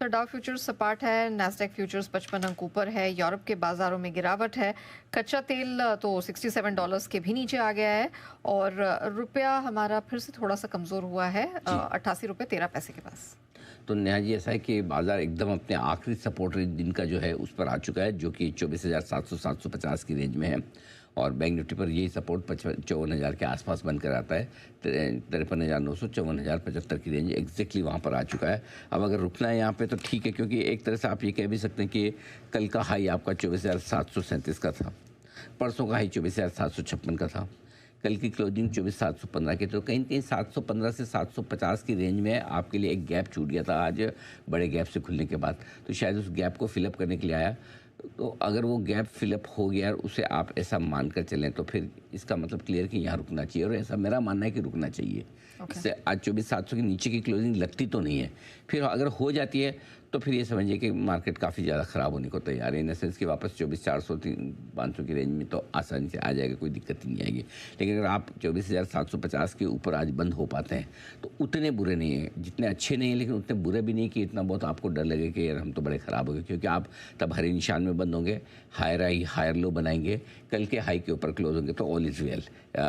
तो Dow futures सपाट है, नैस्डैक फ्यूचर्स 55 अंक ऊपर है, यूरोप के बाजारों में गिरावट है, कच्चा तेल तो $67 के भी नीचे आ गया है और रुपया हमारा फिर से थोड़ा सा कमज़ोर हुआ है, ₹88.13 के पास। तो नेहा जी, ऐसा है कि बाजार एकदम अपने आखिरी सपोर्ट रेंज दिन का जो है उस पर आ चुका है, जो कि 24,700-750 की रेंज में है और बैंक निफ्टी पर यही सपोर्ट 54,000 के आसपास बनकर आता है। 53,900 54,075 की रेंज एग्जैक्टली वहाँ पर आ चुका है। अब अगर रुकना है यहाँ पे तो ठीक है, क्योंकि एक तरह से आप ये कह भी सकते हैं कि कल का हाई आपका 24,737 का था, परसों का हाई 24,756 का था, कल की क्लोजिंग 24,715 की। तो कहीं ना कहीं 715 से 750 की रेंज में आपके लिए एक गैप छूट गया था आज बड़े गैप से खुलने के बाद, तो शायद उस गैप को फिलअप करने के लिए आया। तो अगर वो गैप फिलअप हो गया और उसे आप ऐसा मानकर चलें तो फिर इसका मतलब क्लियर कि यहाँ रुकना चाहिए, और ऐसा मेरा मानना है कि रुकना चाहिए। इससे आज 24,700 के नीचे की क्लोजिंग लगती तो नहीं है, फिर अगर हो जाती है तो फिर ये समझिए कि मार्केट काफ़ी ज़्यादा ख़राब होने को तैयार है, इन सेंस कि वापस 24,400-500 की रेंज में तो आसानी से आ जाएगा, कोई दिक्कत नहीं आएगी। लेकिन अगर आप 24,750 के ऊपर आज बंद हो पाते हैं तो उतने बुरे नहीं हैं, जितने अच्छे नहीं हैं लेकिन उतने बुरे भी नहीं कि इतना बहुत आपको डर लगे कि यार हम तो बड़े ख़राब हो गए, क्योंकि आप तब हरे निशान में बंद होंगे, हायर हाई हायर लो बनाएंगे, कल के हाई के ऊपर क्लोज होंगे तो ऑल इज़ वेल।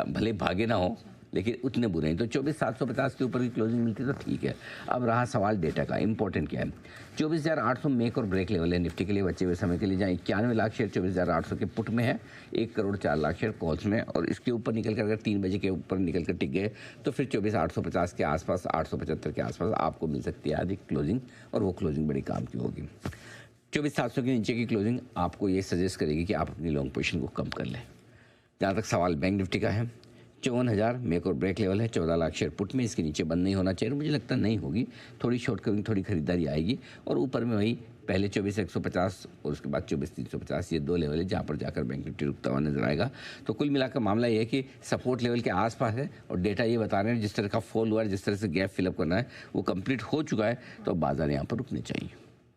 भले भागे ना हो लेकिन उतने बुरे हैं। तो 24,750 के ऊपर की क्लोजिंग मिलती तो ठीक है। अब रहा सवाल डेटा का, इंपॉर्टेंट क्या है, 24,800 मेक और ब्रेक लेवल है निफ्टी के लिए बचे हुए समय के लिए, जहाँ 91 लाख शेयर 24,800 के पुट में है, 1,04,00,000 शेयर कॉल्स में, और इसके ऊपर निकल कर अगर 3 बजे के ऊपर निकल कर टिक गए तो फिर 24,850 के आसपास, 875 के आसपास आपको मिल सकती है आधी क्लोजिंग, और वो क्लोजिंग बड़ी काम की होगी। 24,700 के नीचे की क्लोजिंग आपको ये सजेस्ट करेगी कि आप अपनी लॉन्ग पोजीशन को कम कर लें। जहाँ तक सवाल बैंक निफ्टी का है, 54,000 मेक और ब्रेक लेवल है, 14 लाख शेयर पुट में, इसके नीचे बंद नहीं होना चाहिए, मुझे लगता नहीं होगी, थोड़ी शॉर्ट कवरिंग, थोड़ी खरीदारी आएगी, और ऊपर में वही पहले 24,150 और उसके बाद 24,350, ये दो लेवल है जहाँ पर जाकर बैंक निफ्टी रुकता हुआ नजर आएगा। तो कुल मिलाकर मामला ये है कि सपोर्ट लेवल के आसपास है, और डेटा ये बता रहे हैं जिस तरह का फॉल हुआ है, जिस तरह से गैप फिलअप करना है वो कंप्लीट हो चुका है, तो बाजार यहाँ पर रुकने चाहिए।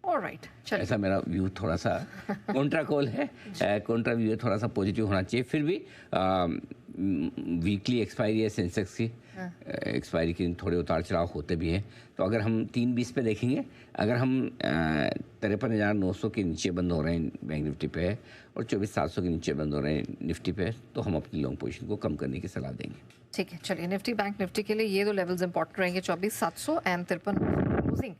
ऑलराइट, ऐसा मेरा व्यू थोड़ा सा कॉन्ट्रा कॉल है, कॉन्ट्रा व्यू है, थोड़ा सा पॉजिटिव होना चाहिए। फिर भी वीकली एक्सपायरी है सेंसेक्स की, एक्सपायरी के थोड़े उतार चढ़ाव होते भी हैं, तो अगर हम 320 पे देखेंगे, अगर हम 53,900 के नीचे बंद हो रहे हैं बैंक निफ्टी पे और 24,700 के नीचे बंद हो रहे हैं निफ्टी पे, तो हम अपनी लॉन्ग पोजीशन को कम करने की सलाह देंगे। ठीक है, चलिए निफ्टी बैंक निफ्टी के लिए ये दो लेवल्स इंपॉर्टेंट रहेंगे, 24,700 एंड 53 क्लोजिंग।